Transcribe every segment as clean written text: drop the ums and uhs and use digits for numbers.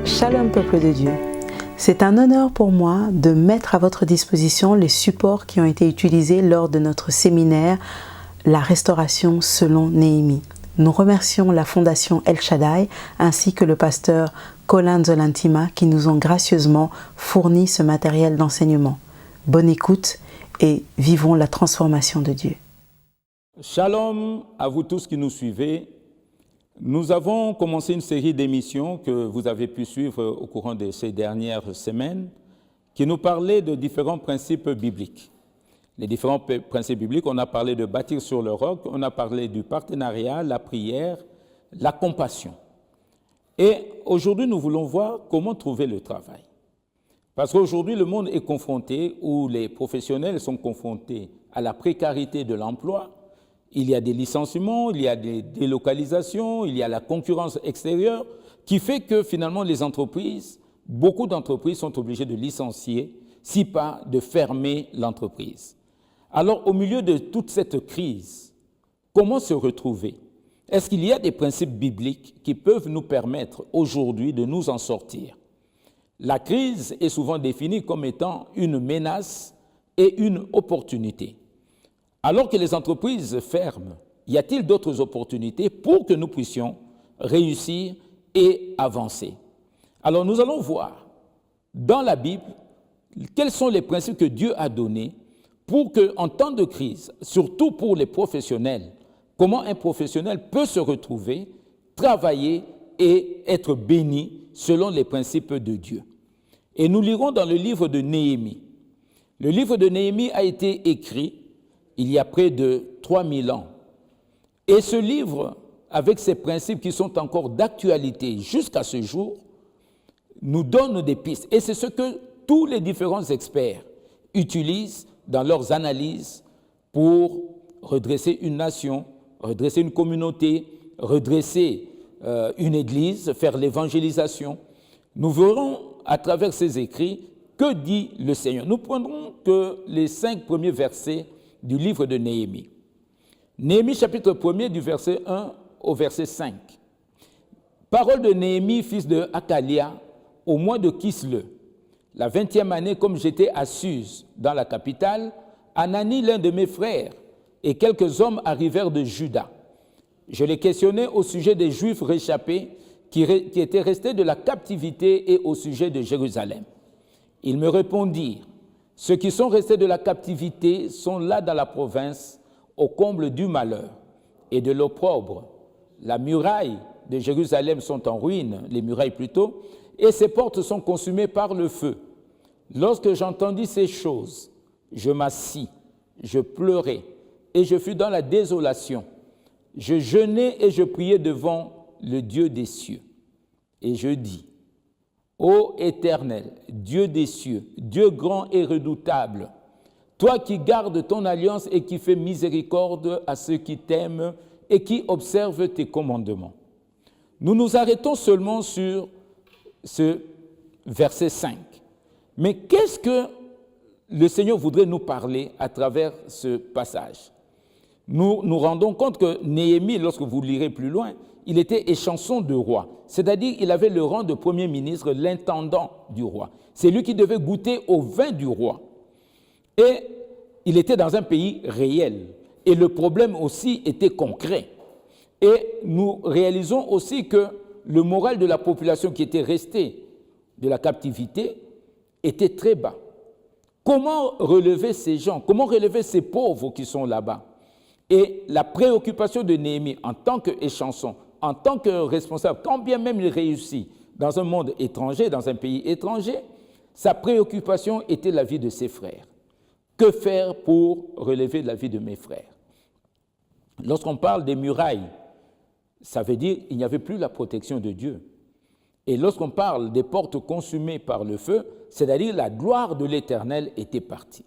Shalom peuple de Dieu. C'est un honneur pour moi de mettre à votre disposition les supports qui ont été utilisés lors de notre séminaire La restauration selon Néhémie. Nous remercions la Fondation El Shaddai ainsi que le pasteur Colin Zolantima qui nous ont gracieusement fourni ce matériel d'enseignement. Bonne écoute et vivons la transformation de Dieu. Shalom à vous tous qui nous suivez. Nous avons commencé une série d'émissions que vous avez pu suivre au courant de ces dernières semaines qui nous parlaient de différents principes bibliques. Les différents principes bibliques, on a parlé de bâtir sur le roc, on a parlé du partenariat, la prière, la compassion. Et aujourd'hui, nous voulons voir comment trouver le travail. Parce qu'aujourd'hui, le monde est confronté, ou les professionnels sont confrontés à la précarité de l'emploi. Il y a des licenciements, il y a des délocalisations, il y a la concurrence extérieure qui fait que finalement les entreprises, beaucoup d'entreprises sont obligées de licencier, si pas de fermer l'entreprise. Alors au milieu de toute cette crise, comment se retrouver? Est-ce qu'il y a des principes bibliques qui peuvent nous permettre aujourd'hui de nous en sortir? La crise est souvent définie comme étant une menace et une opportunité. Alors que les entreprises ferment, y a-t-il d'autres opportunités pour que nous puissions réussir et avancer? Alors nous allons voir dans la Bible quels sont les principes que Dieu a donnés pour qu'en temps de crise, surtout pour les professionnels, comment un professionnel peut se retrouver, travailler et être béni selon les principes de Dieu. Et nous lirons dans le livre de Néhémie. Le livre de Néhémie a été écrit il y a près de 3000 ans. Et ce livre, avec ses principes qui sont encore d'actualité jusqu'à ce jour, nous donne des pistes. Et c'est ce que tous les différents experts utilisent dans leurs analyses pour redresser une nation, redresser une communauté, redresser une église, faire l'évangélisation. Nous verrons à travers ces écrits que dit le Seigneur. Nous prendrons que les 5 premiers versets du livre de Néhémie. Néhémie chapitre 1er du verset 1 au verset 5. Parole de Néhémie, fils de Hakalia, au mois de Kisle, la 20e année, comme j'étais à Suse, dans la capitale, Anani, l'un de mes frères, et quelques hommes arrivèrent de Juda. Je les questionnai au sujet des Juifs réchappés qui étaient restés de la captivité et au sujet de Jérusalem. Ils me répondirent: ceux qui sont restés de la captivité sont là dans la province, au comble du malheur et de l'opprobre. La muraille de Jérusalem sont en ruine, les murailles plutôt, et ses portes sont consumées par le feu. Lorsque j'entendis ces choses, je m'assis, je pleurai, et je fus dans la désolation. Je jeûnai et je priai devant le Dieu des cieux. Et je dis: Ô Éternel, Dieu des cieux, Dieu grand et redoutable, toi qui gardes ton alliance et qui fais miséricorde à ceux qui t'aiment et qui observent tes commandements. Nous nous arrêtons seulement sur ce verset 5. Mais qu'est-ce que le Seigneur voudrait nous parler à travers ce passage? Nous nous rendons compte que Néhémie, lorsque vous lirez plus loin, il était échanson de roi, c'est-à-dire il avait le rang de premier ministre, l'intendant du roi. C'est lui qui devait goûter au vin du roi. Et il était dans un pays réel. Et le problème aussi était concret. Et nous réalisons aussi que le moral de la population qui était restée de la captivité était très bas. Comment relever ces gens? Comment relever ces pauvres qui sont là-bas? Et la préoccupation de Néhémie en tant qu'échanson, en tant que responsable, quand bien même il réussit dans un monde étranger, dans un pays étranger, sa préoccupation était la vie de ses frères. Que faire pour relever la vie de mes frères? Lorsqu'on parle des murailles, ça veut dire qu'il n'y avait plus la protection de Dieu. Et lorsqu'on parle des portes consumées par le feu, c'est-à-dire la gloire de l'Éternel était partie.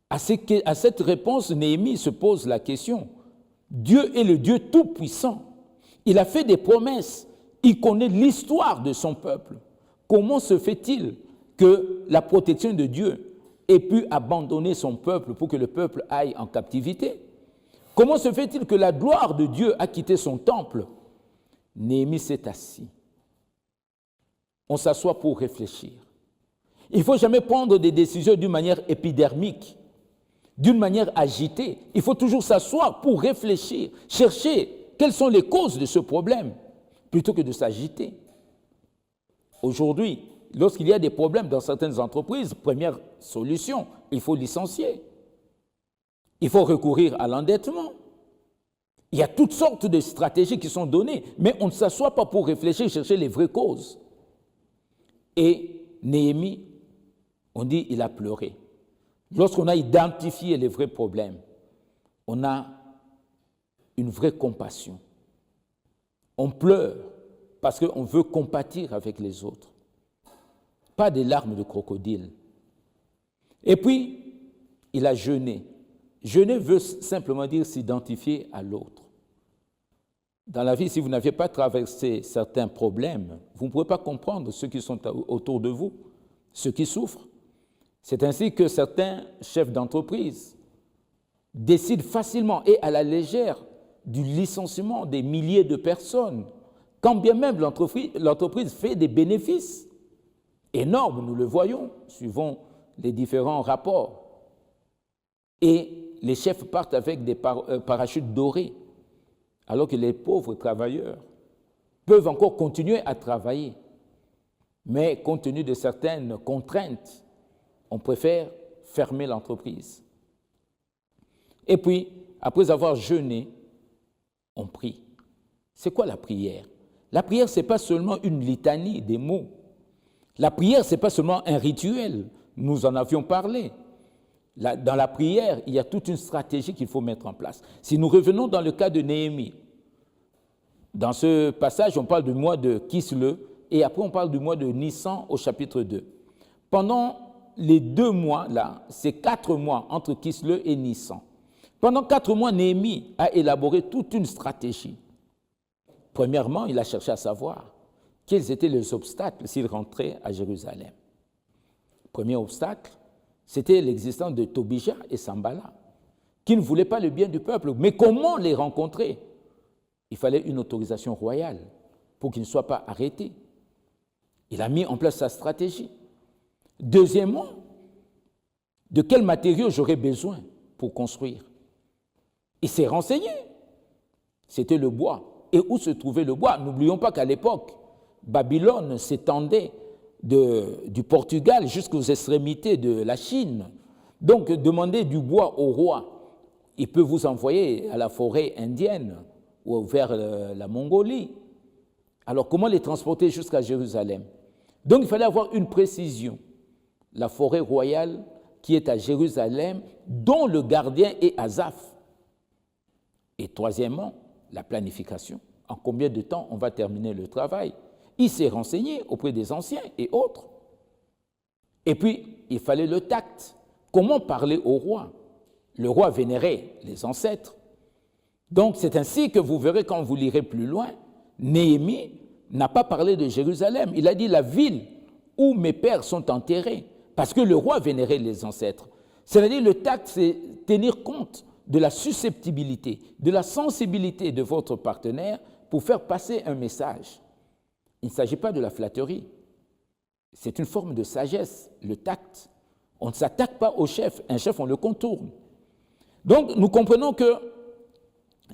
À cette réponse, Néhémie se pose la question. Dieu est le Dieu tout-puissant. Il a fait des promesses. Il connaît l'histoire de son peuple. Comment se fait-il que la protection de Dieu ait pu abandonner son peuple pour que le peuple aille en captivité? Comment se fait-il que la gloire de Dieu a quitté son temple? Néhémie s'est assis. on s'assoit pour réfléchir. Il ne faut jamais prendre des décisions d'une manière épidermique, d'une manière agitée. Il faut toujours s'asseoir pour réfléchir, chercher quelles sont les causes de ce problème, plutôt que de s'agiter. Aujourd'hui, lorsqu'il y a des problèmes dans certaines entreprises, première solution, il faut licencier. Il faut recourir à l'endettement. Il y a toutes sortes de stratégies qui sont données, mais on ne s'assoit pas pour réfléchir, chercher les vraies causes. Et Néhémie, on dit, il a pleuré. Lorsqu'on a identifié les vrais problèmes, on a une vraie compassion. On pleure parce qu'on veut compatir avec les autres. Pas des larmes de crocodile. Et puis, il a jeûné. Jeûner veut simplement dire s'identifier à l'autre. Dans la vie, si vous n'avez pas traversé certains problèmes, vous ne pouvez pas comprendre ceux qui sont autour de vous, ceux qui souffrent. C'est ainsi que certains chefs d'entreprise décident facilement et à la légère du licenciement des milliers de personnes, quand bien même l'entreprise fait des bénéfices énormes, nous le voyons, suivant les différents rapports. Et les chefs partent avec des parachutes dorés, alors que les pauvres travailleurs peuvent encore continuer à travailler. Mais compte tenu de certaines contraintes, on préfère fermer l'entreprise. Et puis, après avoir jeûné, on prie. C'est quoi la prière? La prière, ce n'est pas seulement une litanie des mots. La prière, ce n'est pas seulement un rituel. Nous en avions parlé. Dans la prière, il y a toute une stratégie qu'il faut mettre en place. Si nous revenons dans le cas de Néhémie, dans ce passage, on parle du mois de Kislev et après on parle du mois de Nissan au chapitre 2. Pendant les 2 mois, là, c'est 4 mois entre Kislev et Nissan. Pendant 4 mois, Néhémie a élaboré toute une stratégie. Premièrement, il a cherché à savoir quels étaient les obstacles s'il rentrait à Jérusalem. Premier obstacle, c'était l'existence de Tobija et Sambala, qui ne voulaient pas le bien du peuple. Mais comment les rencontrer? Il fallait une autorisation royale pour qu'ils ne soient pas arrêtés. Il a mis en place sa stratégie. Deuxièmement, de quels matériaux j'aurais besoin pour construire? Il s'est renseigné. C'était le bois. Et où se trouvait le bois? N'oublions pas qu'à l'époque, Babylone s'étendait du Portugal jusqu'aux extrémités de la Chine. Donc, demandez du bois au roi. Il peut vous envoyer à la forêt indienne ou vers la Mongolie. Alors, comment les transporter jusqu'à Jérusalem? Donc, il fallait avoir une précision. La forêt royale qui est à Jérusalem, dont le gardien est Asaph. Et troisièmement, la planification. En combien de temps on va terminer le travail? Il s'est renseigné auprès des anciens et autres. Et puis, il fallait le tact. Comment parler au roi? Le roi vénérait les ancêtres. Donc, c'est ainsi que vous verrez quand vous lirez plus loin, Néhémie n'a pas parlé de Jérusalem. Il a dit la ville où mes pères sont enterrés, parce que le roi vénérait les ancêtres. C'est-à-dire le tact, c'est tenir compte de la susceptibilité, de la sensibilité de votre partenaire pour faire passer un message. Il ne s'agit pas de la flatterie. C'est une forme de sagesse, le tact. On ne s'attaque pas au chef. Un chef, on le contourne. Donc, nous comprenons que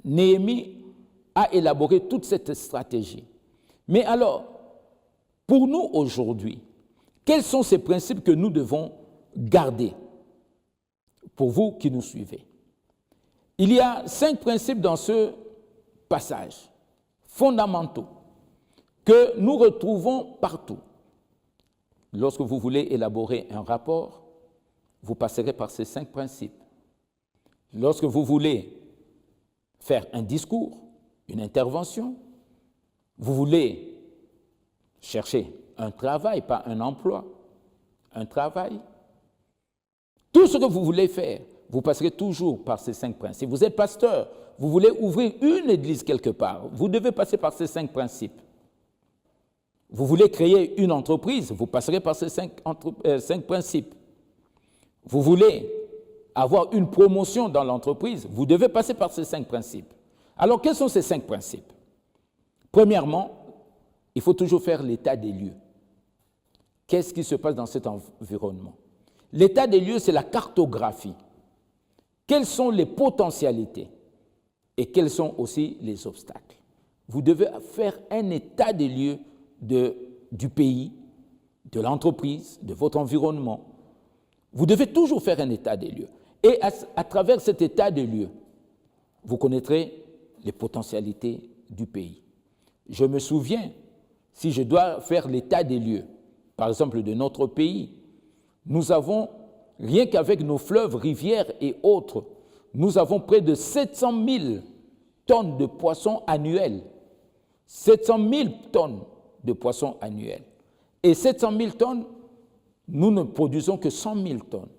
Néhémie a élaboré toute cette stratégie. Mais alors, pour nous aujourd'hui, quels sont ces principes que nous devons garder pour vous qui nous suivez? Il y a 5 principes dans ce passage, fondamentaux, que nous retrouvons partout. Lorsque vous voulez élaborer un rapport, vous passerez par ces 5 principes. Lorsque vous voulez faire un discours, une intervention, vous voulez chercher un travail, pas un emploi, un travail. Tout ce que vous voulez faire, vous passerez toujours par ces 5 principes. Vous êtes pasteur, vous voulez ouvrir une église quelque part, vous devez passer par ces 5 principes. Vous voulez créer une entreprise, vous passerez par ces 5 principes. Vous voulez avoir une promotion dans l'entreprise, vous devez passer par ces 5 principes. Alors, quels sont ces 5 principes? Premièrement, il faut toujours faire l'état des lieux. qu'est-ce qui se passe dans cet environnement? L'état des lieux, c'est la cartographie. Quelles sont les potentialités et quels sont aussi les obstacles? Vous devez faire un état des lieux du pays, de l'entreprise, de votre environnement. Vous devez toujours faire un état des lieux. Et à travers cet état des lieux, vous connaîtrez les potentialités du pays. Je me souviens, si je dois faire l'état des lieux, par exemple de notre pays, nous avons, rien qu'avec nos fleuves, rivières et autres, nous avons près de 700 000 tonnes de poissons annuels. 700 000 tonnes de poissons annuels. Et 700 000 tonnes, nous ne produisons que 100 000 tonnes.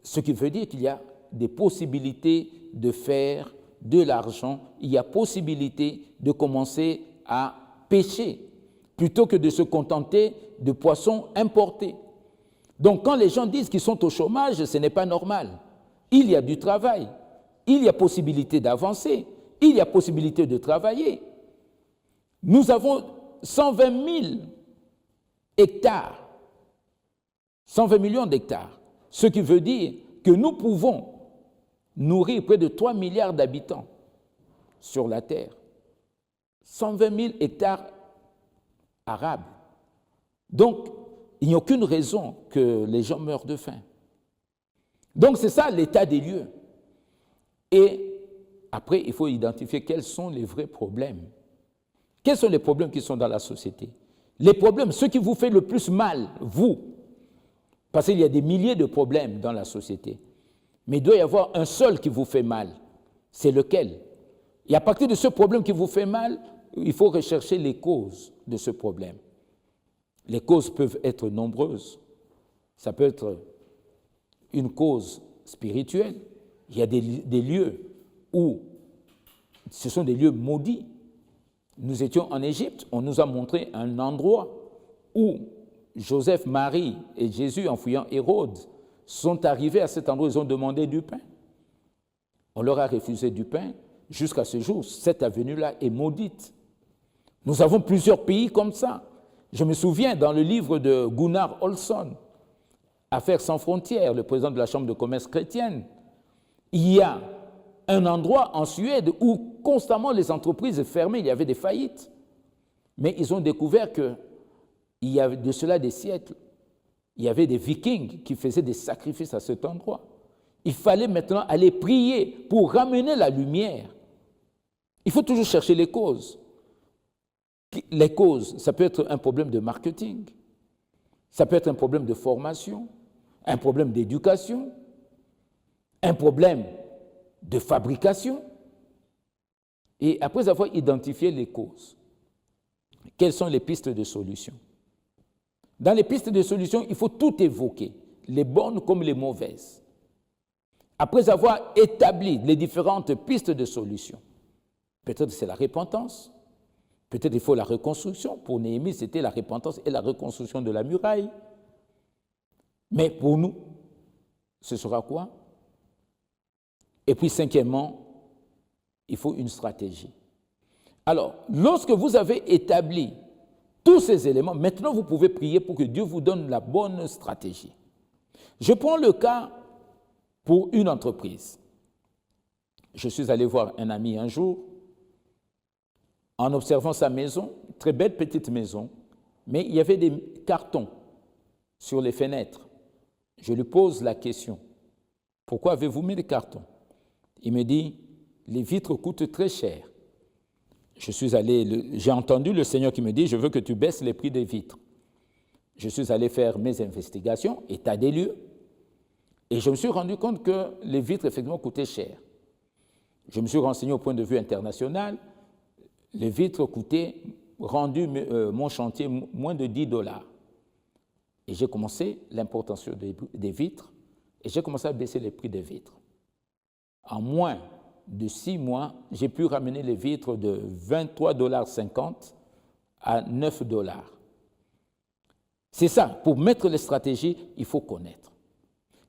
Ce qui veut dire qu'il y a des possibilités de faire de l'argent, il y a possibilité de commencer à pêcher plutôt que de se contenter de poissons importés. Donc quand les gens disent qu'ils sont au chômage, ce n'est pas normal. Il y a du travail, il y a possibilité d'avancer, il y a possibilité de travailler. Nous avons 120 000 hectares, 120 millions d'hectares, ce qui veut dire que nous pouvons nourrir près de 3 milliards d'habitants sur la Terre. 120 000 hectares arables. Donc, il n'y a aucune raison que les gens meurent de faim. Donc, c'est ça l'état des lieux. Et après, il faut identifier quels sont les vrais problèmes. Quels sont les problèmes qui sont dans la société? Les problèmes, ce qui vous fait le plus mal, vous, parce qu'il y a des milliers de problèmes dans la société, mais il doit y avoir un seul qui vous fait mal. C'est lequel? Et à partir de ce problème qui vous fait mal, il faut rechercher les causes de ce problème. Les causes peuvent être nombreuses. Ça peut être une cause spirituelle. Il y a des lieux où ce sont des lieux maudits. Nous étions en Égypte, on nous a montré un endroit où Joseph, Marie et Jésus, en fuyant Hérode, sont arrivés à cet endroit, ils ont demandé du pain. On leur a refusé du pain. Jusqu'à ce jour, cette avenue-là est maudite. Nous avons plusieurs pays comme ça. Je me souviens dans le livre de Gunnar Olsson, Affaires sans frontières, le président de la Chambre de commerce chrétienne, il y a un endroit en Suède où constamment les entreprises fermaient, il y avait des faillites. Mais ils ont découvert qu'il y avait de cela des siècles, il y avait des Vikings qui faisaient des sacrifices à cet endroit. Il fallait maintenant aller prier pour ramener la lumière. Il faut toujours chercher les causes. Les causes, ça peut être un problème de marketing, ça peut être un problème de formation, un problème d'éducation, un problème de fabrication. Et après avoir identifié les causes, quelles sont les pistes de solution? Dans les pistes de solution, il faut tout évoquer, les bonnes comme les mauvaises. Après avoir établi les différentes pistes de solution, peut-être c'est la repentance, peut-être il faut la reconstruction. Pour Néhémie, c'était la repentance et la reconstruction de la muraille. Mais pour nous, ce sera quoi? Et puis, cinquièmement, il faut une stratégie. Alors, lorsque vous avez établi tous ces éléments, maintenant vous pouvez prier pour que Dieu vous donne la bonne stratégie. Je prends le cas pour une entreprise. Je suis allé voir un ami un jour, en observant sa maison, très belle petite maison, mais il y avait des cartons sur les fenêtres. Je lui pose la question, pourquoi avez-vous mis des cartons? Il me dit, les vitres coûtent très cher. J'ai entendu le Seigneur qui me dit, je veux que tu baisses les prix des vitres. Je suis allé faire mes investigations, état des lieux, et je me suis rendu compte que les vitres, effectivement, coûtaient cher. Je me suis renseigné au point de vue international, les vitres coûtaient, rendu mon chantier, moins de $10. Et j'ai commencé l'importation des vitres, et j'ai commencé à baisser les prix des vitres. En moins de 6 mois, j'ai pu ramener les vitres de $23,50 à $9. C'est ça, pour mettre les stratégies, il faut connaître.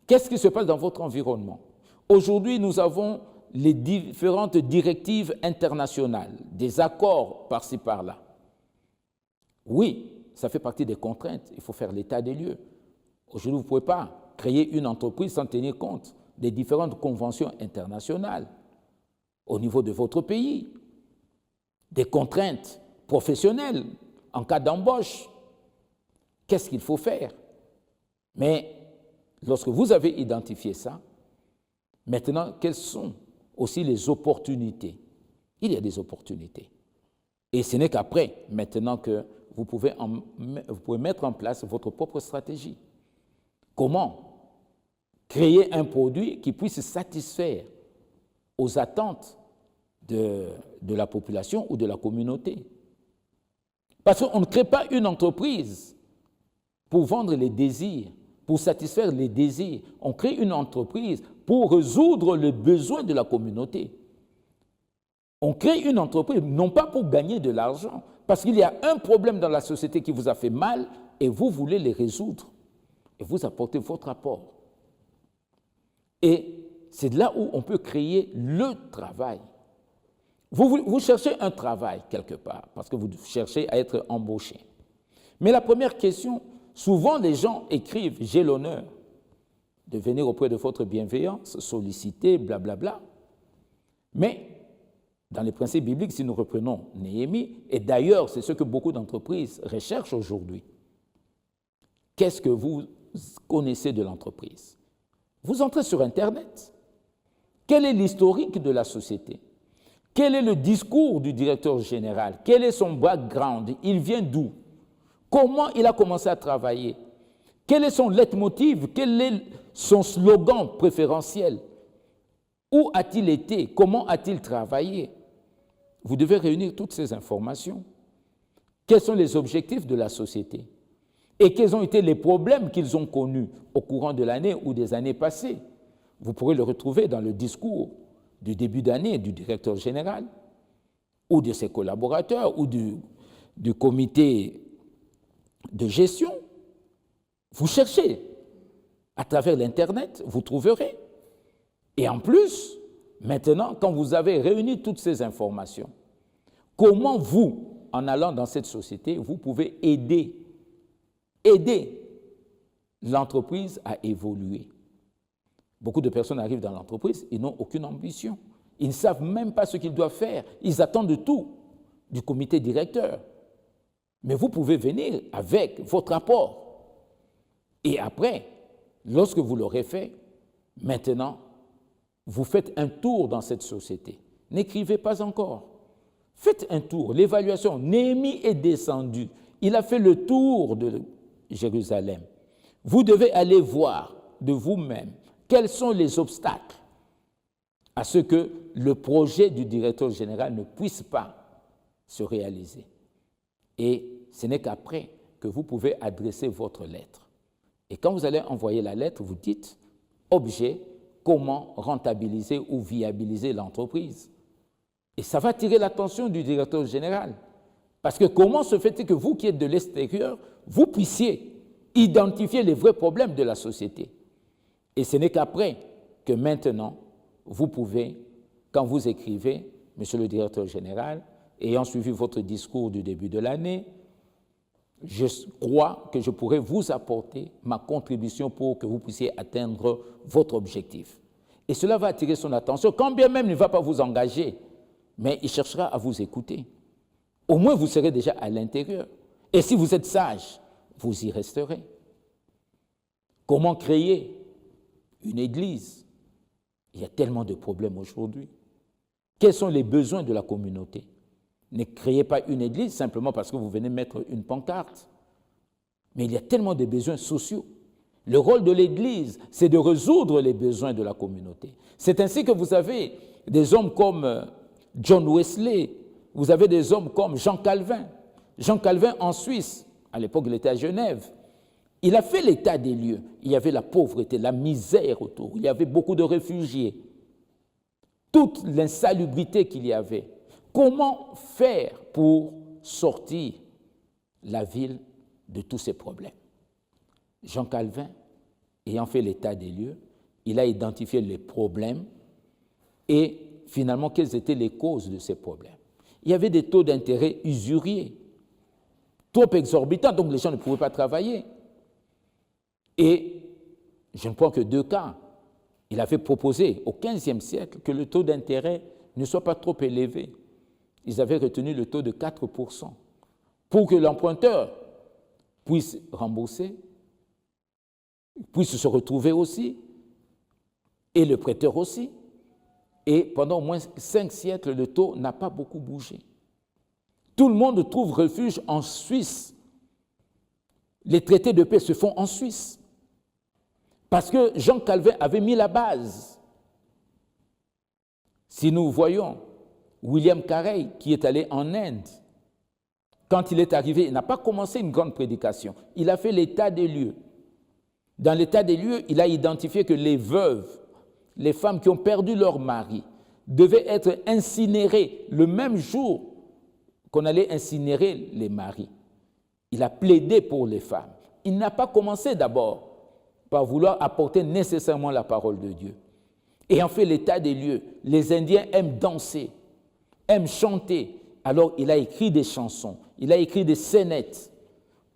Qu'est-ce qui se passe dans votre environnement? Aujourd'hui, nous avons les différentes directives internationales, des accords par-ci par-là. Oui, ça fait partie des contraintes. Il faut faire l'état des lieux. Aujourd'hui, vous ne pouvez pas créer une entreprise sans tenir compte des différentes conventions internationales au niveau de votre pays, des contraintes professionnelles en cas d'embauche. Qu'est-ce qu'il faut faire? Mais lorsque vous avez identifié ça, maintenant, quelles sont aussi les opportunités? Il y a des opportunités. Et ce n'est qu'après, maintenant, que vous pouvez mettre en place votre propre stratégie. Comment créer un produit qui puisse satisfaire aux attentes de la population ou de la communauté? Parce qu'on ne crée pas une entreprise pour vendre les désirs, pour satisfaire les désirs. On crée une entreprise pour résoudre les besoins de la communauté. On crée une entreprise non pas pour gagner de l'argent, parce qu'il y a un problème dans la société qui vous a fait mal et vous voulez les résoudre. Et vous apportez votre apport. Et c'est là où on peut créer le travail. Vous cherchez un travail quelque part, parce que vous cherchez à être embauché. Mais la première question, souvent les gens écrivent « j'ai l'honneur de venir auprès de votre bienveillance, solliciter, blablabla ». Mais dans les principes bibliques, si nous reprenons Néhémie, et d'ailleurs c'est ce que beaucoup d'entreprises recherchent aujourd'hui, qu'est-ce que vous connaissez de l'entreprise? Vous entrez sur Internet. Quel est l'historique de la société? Quel est le discours du directeur général? Quel est son background? Il vient d'où? Comment il a commencé à travailler? Quel est son leitmotiv? Quel est son slogan préférentiel? Où a-t-il été? Comment a-t-il travaillé? Vous devez réunir toutes ces informations. Quels sont les objectifs de la société? Et quels ont été les problèmes qu'ils ont connus au courant de l'année ou des années passées? Vous pourrez le retrouver dans le discours du début d'année du directeur général ou de ses collaborateurs ou du comité de gestion. Vous cherchez à travers l'Internet, vous trouverez. Et en plus, maintenant, quand vous avez réuni toutes ces informations, comment vous, en allant dans cette société, vous pouvez aider l'entreprise à évoluer? Beaucoup de personnes arrivent dans l'entreprise, ils n'ont aucune ambition. Ils ne savent même pas ce qu'ils doivent faire. Ils attendent tout du comité directeur. Mais vous pouvez venir avec votre apport. Et après, lorsque vous l'aurez fait, maintenant, vous faites un tour dans cette société. N'écrivez pas encore. Faites un tour. L'évaluation. Néhémie est descendu. Il a fait le tour de Jérusalem. Vous devez aller voir de vous-même quels sont les obstacles à ce que le projet du directeur général ne puisse pas se réaliser. Et ce n'est qu'après que vous pouvez adresser votre lettre. Et quand vous allez envoyer la lettre, vous dites « objet, comment rentabiliser ou viabiliser l'entreprise ». Et ça va attirer l'attention du directeur général. Parce que comment se fait-il que vous qui êtes de l'extérieur, vous puissiez identifier les vrais problèmes de la société? Et ce n'est qu'après que maintenant, vous pouvez, quand vous écrivez, Monsieur le directeur général, ayant suivi votre discours du début de l'année, je crois que je pourrais vous apporter ma contribution pour que vous puissiez atteindre votre objectif. Et cela va attirer son attention, quand bien même il ne va pas vous engager, mais il cherchera à vous écouter. Au moins, vous serez déjà à l'intérieur. Et si vous êtes sage, vous y resterez. Comment créer une église? Il y a tellement de problèmes aujourd'hui. Quels sont les besoins de la communauté? Ne créez pas une église simplement parce que vous venez mettre une pancarte. Mais il y a tellement de besoins sociaux. Le rôle de l'église, c'est de résoudre les besoins de la communauté. C'est ainsi que vous avez des hommes comme John Wesley, vous avez des hommes comme Jean Calvin. Jean Calvin en Suisse, à l'époque il était à Genève, il a fait l'état des lieux. Il y avait la pauvreté, la misère autour, il y avait beaucoup de réfugiés, toute l'insalubrité qu'il y avait. Comment faire pour sortir la ville de tous ces problèmes? Jean Calvin, ayant fait l'état des lieux, il a identifié les problèmes et finalement quelles étaient les causes de ces problèmes. Il y avait des taux d'intérêt usuriers. trop exorbitant, donc les gens ne pouvaient pas travailler. Et je ne prends que 2 cas. Il avait proposé au XVe siècle que le taux d'intérêt ne soit pas trop élevé. Ils avaient retenu le taux de 4% pour que l'emprunteur puisse rembourser, puisse se retrouver aussi, et le prêteur aussi. Et pendant au moins 5 siècles, le taux n'a pas beaucoup bougé. Tout le monde trouve refuge en Suisse. Les traités de paix se font en Suisse. Parce que Jean Calvin avait mis la base. Si nous voyons William Carey, qui est allé en Inde, quand il est arrivé, il n'a pas commencé une grande prédication. Il a fait l'état des lieux. Dans l'état des lieux, il a identifié que les veuves, les femmes qui ont perdu leur mari, devaient être incinérées le même jour qu'on allait incinérer les maris. Il a plaidé pour les femmes. Il n'a pas commencé d'abord par vouloir apporter nécessairement la parole de Dieu. Et en fait, l'état des lieux, les Indiens aiment danser, aiment chanter. Alors, il a écrit des chansons, il a écrit des scénettes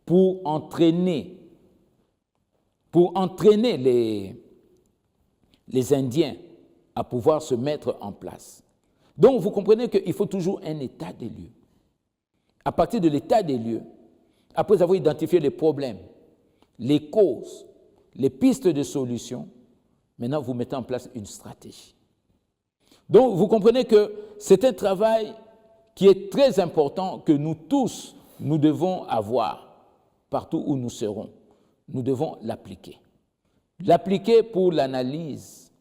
pour entraîner les Indiens à pouvoir se mettre en place. Donc, vous comprenez qu'il faut toujours un état des lieux. À partir de l'état des lieux, après avoir identifié les problèmes, les causes, les pistes de solution, maintenant vous mettez en place une stratégie. Donc, vous comprenez que c'est un travail qui est très important que nous tous, nous devons avoir partout où nous serons. Nous devons l'appliquer. L'appliquer pour l'analyse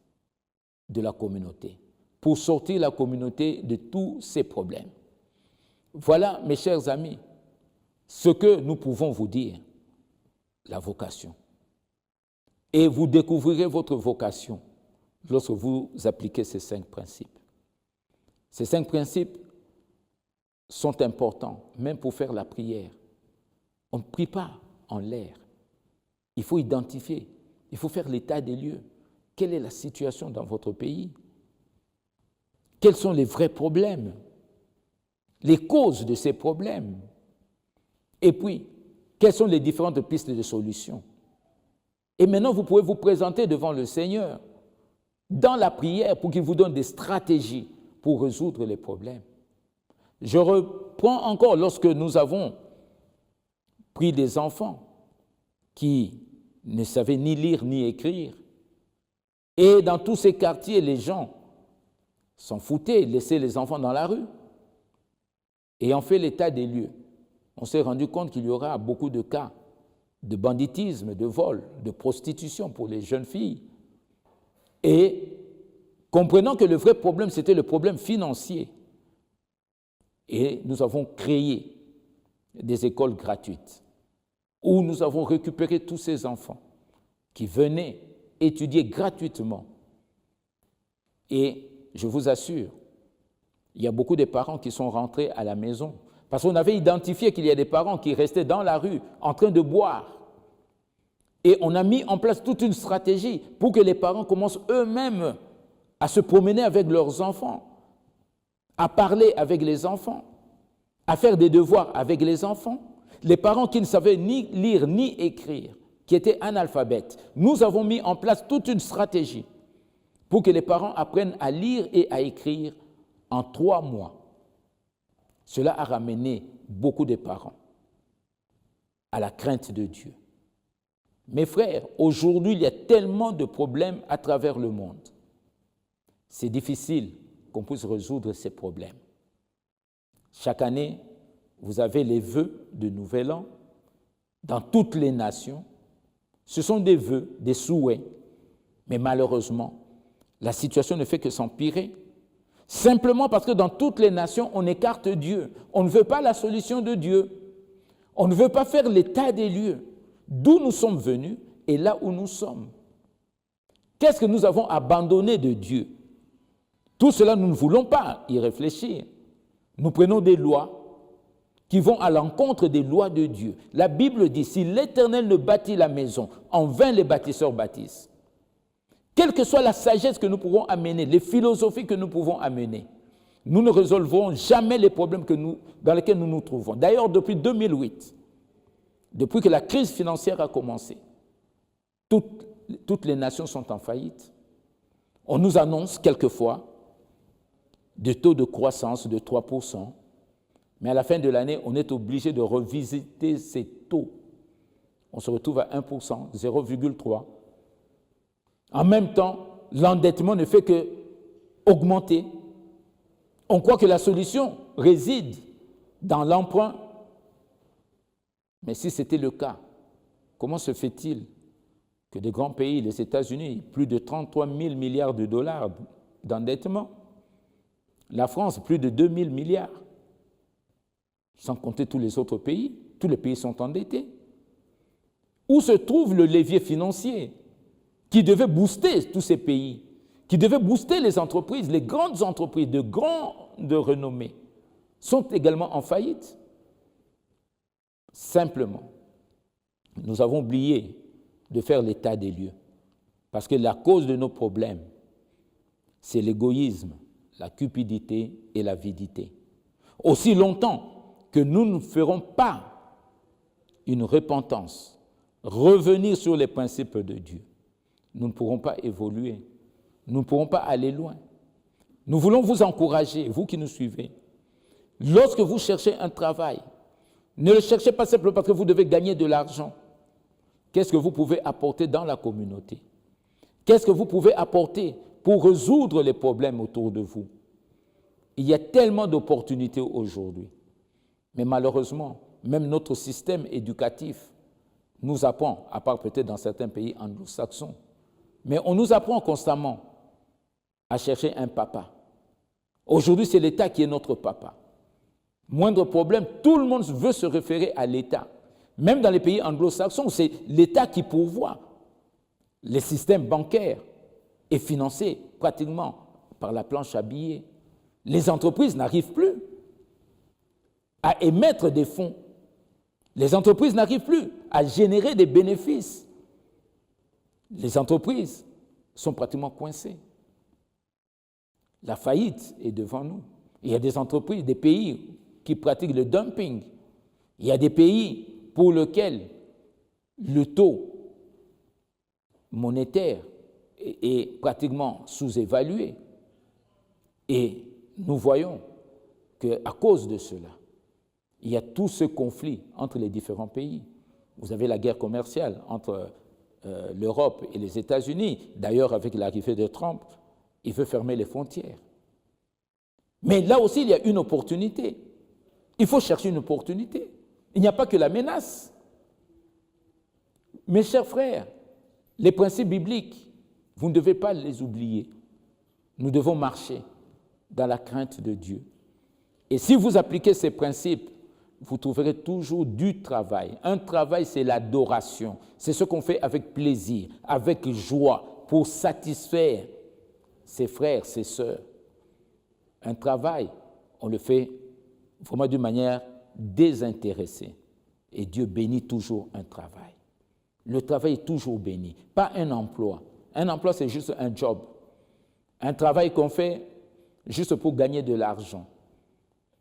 de la communauté, pour sortir la communauté de tous ces problèmes. Voilà, mes chers amis, ce que nous pouvons vous dire, la vocation. Et vous découvrirez votre vocation lorsque vous appliquez ces 5 principes. Ces 5 principes sont importants, même pour faire la prière. On ne prie pas en l'air. Il faut identifier, il faut faire l'état des lieux. Quelle est la situation dans votre pays? Quels sont les vrais problèmes? Les causes de ces problèmes? Et puis, quelles sont les différentes pistes de solution? Et maintenant, vous pouvez vous présenter devant le Seigneur dans la prière pour qu'il vous donne des stratégies pour résoudre les problèmes. Je reprends encore lorsque nous avons pris des enfants qui ne savaient ni lire ni écrire. Et dans tous ces quartiers, les gens s'en foutaient, laissaient les enfants dans la rue. Et on fait l'état des lieux. On s'est rendu compte qu'il y aura beaucoup de cas de banditisme, de vol, de prostitution pour les jeunes filles. Et comprenant que le vrai problème, c'était le problème financier. Et nous avons créé des écoles gratuites où nous avons récupéré tous ces enfants qui venaient étudier gratuitement. Et je vous assure, il y a beaucoup de parents qui sont rentrés à la maison parce qu'on avait identifié qu'il y a des parents qui restaient dans la rue en train de boire. Et on a mis en place toute une stratégie pour que les parents commencent eux-mêmes à se promener avec leurs enfants, à parler avec les enfants, à faire des devoirs avec les enfants. Les parents qui ne savaient ni lire ni écrire, qui étaient analphabètes, nous avons mis en place toute une stratégie pour que les parents apprennent à lire et à écrire en 3 mois. Cela a ramené beaucoup de parents à la crainte de Dieu. Mes frères, aujourd'hui, il y a tellement de problèmes à travers le monde. C'est difficile qu'on puisse résoudre ces problèmes. Chaque année, vous avez les vœux de Nouvel An dans toutes les nations. Ce sont des vœux, des souhaits, mais malheureusement, la situation ne fait que s'empirer. Simplement parce que dans toutes les nations, on écarte Dieu. On ne veut pas la solution de Dieu. On ne veut pas faire l'état des lieux, d'où nous sommes venus et là où nous sommes. Qu'est-ce que nous avons abandonné de Dieu? Tout cela, nous ne voulons pas y réfléchir. Nous prenons des lois qui vont à l'encontre des lois de Dieu. La Bible dit, si l'Éternel ne bâtit la maison, en vain les bâtisseurs bâtissent. Quelle que soit la sagesse que nous pouvons amener, les philosophies que nous pouvons amener, nous ne résolverons jamais les problèmes dans lesquels nous nous trouvons. D'ailleurs, depuis 2008, depuis que la crise financière a commencé, toutes les nations sont en faillite. On nous annonce quelquefois des taux de croissance de 3%, mais à la fin de l'année, on est obligé de revisiter ces taux. On se retrouve à 1%, 0,3%. En même temps, l'endettement ne fait qu'augmenter. On croit que la solution réside dans l'emprunt. Mais si c'était le cas, comment se fait-il que des grands pays, les États-Unis, plus de 33 000 milliards de dollars d'endettement, la France, plus de 2 000 milliards, sans compter tous les autres pays, tous les pays sont endettés. Où se trouve le levier financier qui devait booster tous ces pays, qui devait booster les entreprises, les grandes entreprises de grande renommée, sont également en faillite? Simplement, nous avons oublié de faire l'état des lieux, parce que la cause de nos problèmes, c'est l'égoïsme, la cupidité et l'avidité. Aussi longtemps que nous ne ferons pas une repentance, revenir sur les principes de Dieu, nous ne pourrons pas évoluer, nous ne pourrons pas aller loin. Nous voulons vous encourager, vous qui nous suivez. Lorsque vous cherchez un travail, ne le cherchez pas simplement parce que vous devez gagner de l'argent. Qu'est-ce que vous pouvez apporter dans la communauté? Qu'est-ce que vous pouvez apporter pour résoudre les problèmes autour de vous? Il y a tellement d'opportunités aujourd'hui. Mais malheureusement, même notre système éducatif nous apprend, à part peut-être dans certains pays anglo-saxons, mais on nous apprend constamment à chercher un papa. Aujourd'hui, c'est l'État qui est notre papa. Moindre problème, tout le monde veut se référer à l'État. Même dans les pays anglo-saxons, c'est l'État qui pourvoit. Les systèmes bancaires est financé pratiquement par la planche à billets. Les entreprises n'arrivent plus à émettre des fonds. Les entreprises n'arrivent plus à générer des bénéfices. Les entreprises sont pratiquement coincées. La faillite est devant nous. Il y a des entreprises, des pays qui pratiquent le dumping. Il y a des pays pour lesquels le taux monétaire est pratiquement sous-évalué. Et nous voyons qu'à cause de cela, il y a tout ce conflit entre les différents pays. Vous avez la guerre commerciale entre l'Europe et les États-Unis. D'ailleurs, avec l'arrivée de Trump, il veut fermer les frontières. Mais là aussi, il y a une opportunité. Il faut chercher une opportunité. Il n'y a pas que la menace. Mes chers frères, les principes bibliques, vous ne devez pas les oublier. Nous devons marcher dans la crainte de Dieu. Et si vous appliquez ces principes, vous trouverez toujours du travail. Un travail, c'est l'adoration. C'est ce qu'on fait avec plaisir, avec joie, pour satisfaire ses frères, ses sœurs. Un travail, on le fait vraiment d'une manière désintéressée. Et Dieu bénit toujours un travail. Le travail est toujours béni, pas un emploi. Un emploi, c'est juste un job. Un travail qu'on fait juste pour gagner de l'argent.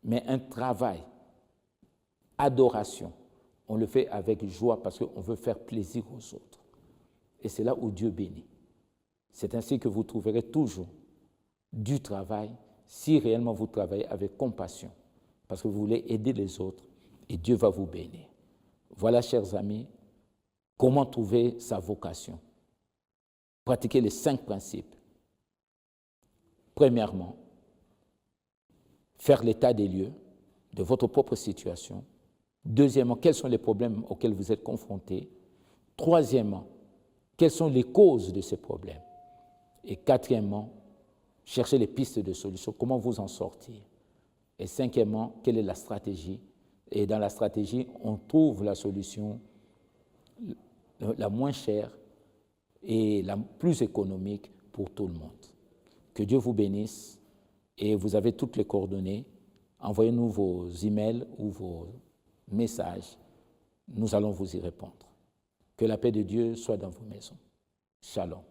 Mais un travail, adoration, on le fait avec joie parce qu'on veut faire plaisir aux autres. Et c'est là où Dieu bénit. C'est ainsi que vous trouverez toujours du travail si réellement vous travaillez avec compassion, parce que vous voulez aider les autres et Dieu va vous bénir. Voilà, chers amis, comment trouver sa vocation. Pratiquez les 5 principes. Premièrement, faire l'état des lieux de votre propre situation. Deuxièmement, quels sont les problèmes auxquels vous êtes confrontés. Troisièmement, quelles sont les causes de ces problèmes. Et quatrièmement, cherchez les pistes de solutions, comment vous en sortir. Et cinquièmement, quelle est la stratégie. Et dans la stratégie, on trouve la solution la moins chère et la plus économique pour tout le monde. Que Dieu vous bénisse et vous avez toutes les coordonnées. Envoyez-nous vos emails ou vos messages. Nous allons vous y répondre. Que la paix de Dieu soit dans vos maisons. Shalom.